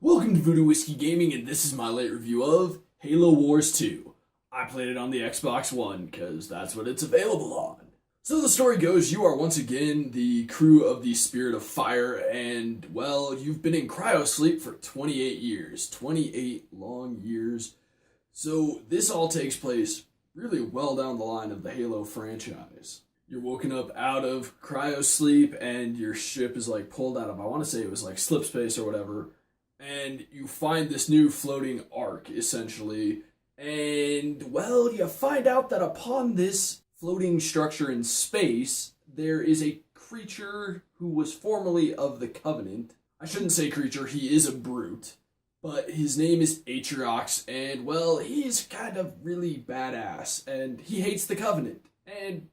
Welcome to Voodoo Whiskey Gaming, and this is my late review of Halo Wars 2. I played it on the Xbox One, because that's what it's available on. So the story goes, you are once again the crew of the Spirit of Fire, and, well, you've been in cryosleep for 28 years. 28 long years. So this all takes place really well down the line of the Halo franchise. You're woken up out of cryosleep, and your ship is, pulled out of, I want to say it was, slip space or whatever. And you find this new floating ark, essentially. And, well, you find out that upon this floating structure in space, there is a creature who was formerly of the Covenant. I shouldn't say creature, he is a brute. But his name is Atriox, and, well, he's kind of really badass. And he hates the Covenant. And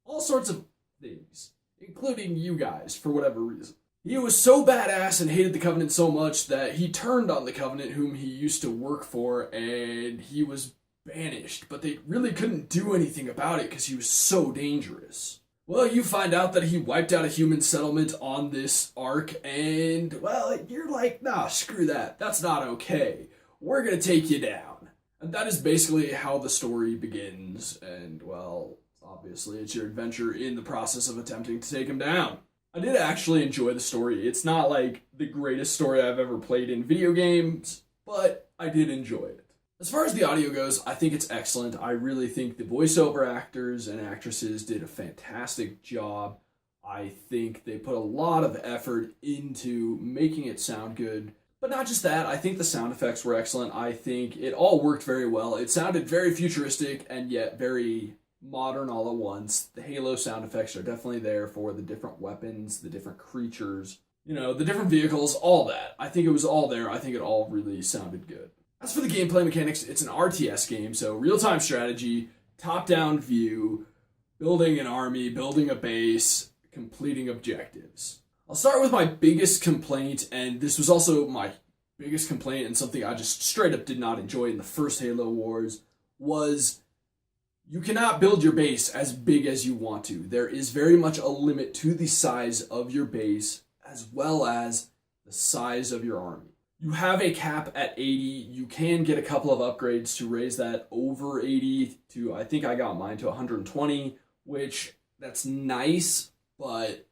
all sorts of things, including you guys, for whatever reason. He was so badass and hated the Covenant so much that he turned on the Covenant whom he used to work for, and he was banished, but they really couldn't do anything about it because he was so dangerous. Well, you find out that he wiped out a human settlement on this ark, and, well, you're like, nah, screw that. That's not okay. We're gonna take you down. And that is basically how the story begins, and, well, obviously it's your adventure in the process of attempting to take him down. I did actually enjoy the story. It's not the greatest story I've ever played in video games, but I did enjoy it. As far as the audio goes, I think it's excellent. I really think the voiceover actors and actresses did a fantastic job. I think they put a lot of effort into making it sound good. But not just that, I think the sound effects were excellent. I think it all worked very well. It sounded very futuristic and yet very modern all at once. The Halo sound effects are definitely there for the different weapons, the different creatures, the different vehicles, all that. I think it was all there. I think it all really sounded good. As for the gameplay mechanics, it's an RTS game, so real-time strategy, top-down view, building an army, building a base, completing objectives. I'll start with my biggest complaint, and this was also my biggest complaint and something I just straight up did not enjoy in the first Halo Wars, was you cannot build your base as big as you want to. There is very much a limit to the size of your base as well as the size of your army. You have a cap at 80. You can get a couple of upgrades to raise that over 80 to, I think I got mine to 120, which that's nice, but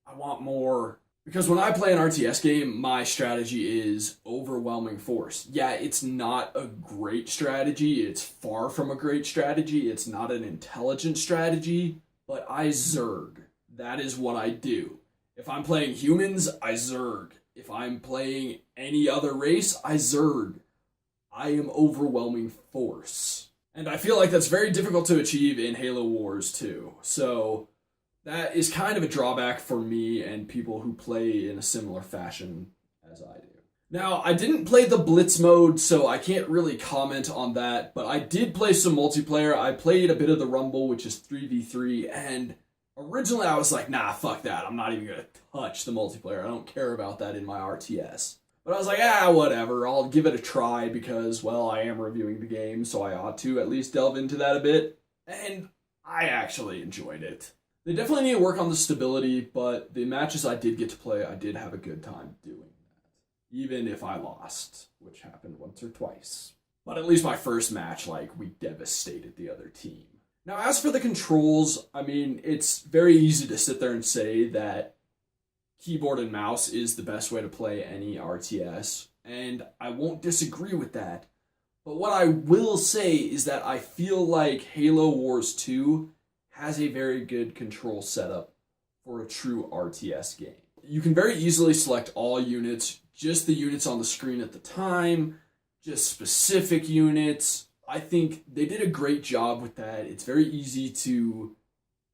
I want more. Because when I play an RTS game, my strategy is overwhelming force. Yeah, it's not a great strategy. It's far from a great strategy. It's not an intelligent strategy, but I zerg. That is what I do. If I'm playing humans, I zerg. If I'm playing any other race, I zerg. I am overwhelming force. And I feel like that's very difficult to achieve in Halo Wars 2. So that is kind of a drawback for me and people who play in a similar fashion as I do. Now, I didn't play the Blitz mode, so I can't really comment on that, but I did play some multiplayer. I played a bit of the Rumble, which is 3v3, and originally I was like, nah, fuck that. I'm not even going to touch the multiplayer. I don't care about that in my RTS. But I was like, whatever. I'll give it a try because, well, I am reviewing the game, so I ought to at least delve into that a bit. And I actually enjoyed it. They definitely need to work on the stability, but the matches I did get to play, I did have a good time doing that. Even if I lost, which happened once or twice. But at least my first match, we devastated the other team. Now, as for the controls, I mean, it's very easy to sit there and say that keyboard and mouse is the best way to play any RTS, and I won't disagree with that. But what I will say is that I feel like Halo Wars 2 has a very good control setup for a true RTS game. You can very easily select all units, just the units on the screen at the time, just specific units. I think they did a great job with that. It's very easy to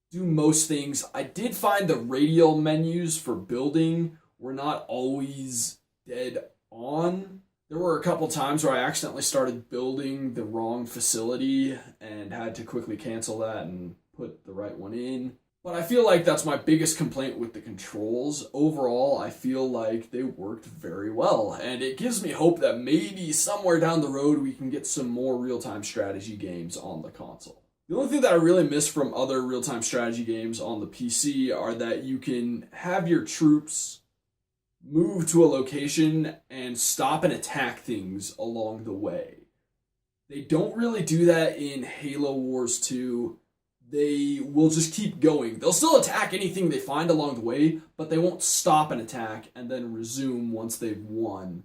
do most things. I did find the radial menus for building were not always dead on. There were a couple times where I accidentally started building the wrong facility and had to quickly cancel that and put the right one in. But I feel like that's my biggest complaint with the controls. Overall, I feel like they worked very well, and it gives me hope that maybe somewhere down the road we can get some more real-time strategy games on the console. The only thing that I really miss from other real-time strategy games on the PC are that you can have your troops move to a location and stop and attack things along the way. They don't really do that in Halo Wars 2. They will just keep going. They'll still attack anything they find along the way, but they won't stop an attack and then resume once they've won.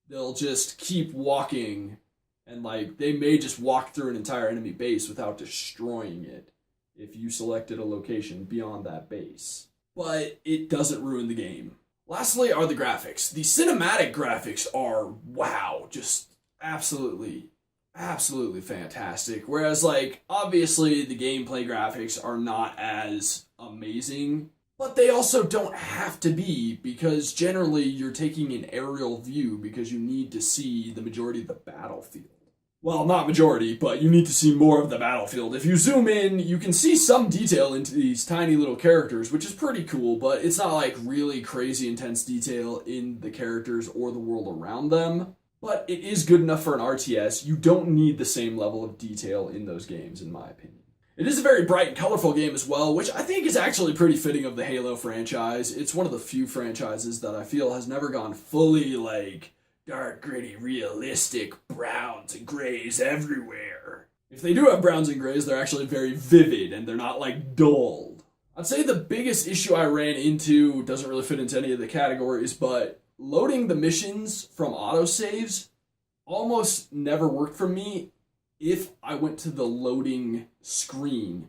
They'll just keep walking, and they may just walk through an entire enemy base without destroying it if you selected a location beyond that base. But it doesn't ruin the game. Lastly are the graphics. The cinematic graphics are, wow, just absolutely fantastic. Whereas, obviously the gameplay graphics are not as amazing, but they also don't have to be, because generally you're taking an aerial view because you need to see the majority of the battlefield. Well, not majority, but you need to see more of the battlefield. If you zoom in, you can see some detail into these tiny little characters, which is pretty cool, but it's not really crazy intense detail in the characters or the world around them. But it is good enough for an RTS. You don't need the same level of detail in those games, in my opinion. It is a very bright and colorful game as well, which I think is actually pretty fitting of the Halo franchise. It's one of the few franchises that I feel has never gone fully, dark, gritty, realistic browns and grays everywhere. If they do have browns and grays, they're actually very vivid, and they're not, dulled. I'd say the biggest issue I ran into doesn't really fit into any of the categories, but loading the missions from autosaves almost never worked for me if I went to the loading screen,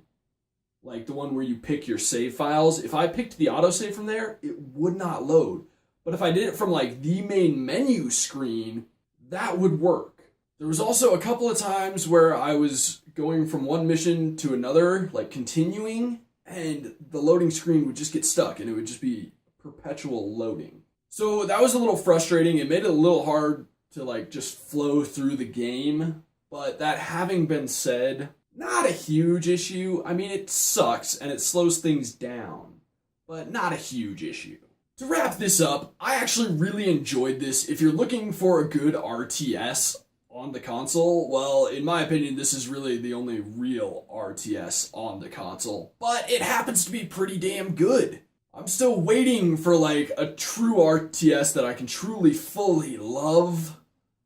like the one where you pick your save files. If I picked the autosave from there, it would not load. But if I did it from the main menu screen, that would work. There was also a couple of times where I was going from one mission to another, continuing, and the loading screen would just get stuck and it would just be perpetual loading. So that was a little frustrating. It made it a little hard to just flow through the game. But that having been said, not a huge issue. I mean, it sucks and it slows things down, but not a huge issue. To wrap this up, I actually really enjoyed this. If you're looking for a good RTS on the console, well, in my opinion, this is really the only real RTS on the console. But it happens to be pretty damn good. I'm still waiting for a true RTS that I can truly fully love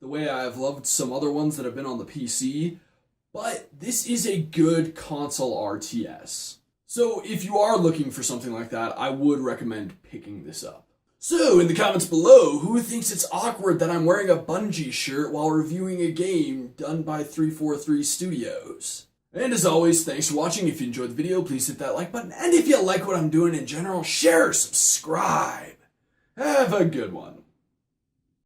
the way I've loved some other ones that have been on the PC, but this is a good console RTS. So if you are looking for something like that, I would recommend picking this up. So in the comments below, who thinks it's awkward that I'm wearing a Bungie shirt while reviewing a game done by 343 Studios? And as always, thanks for watching. If you enjoyed the video, please hit that like button. And if you like what I'm doing in general, share, subscribe. Have a good one.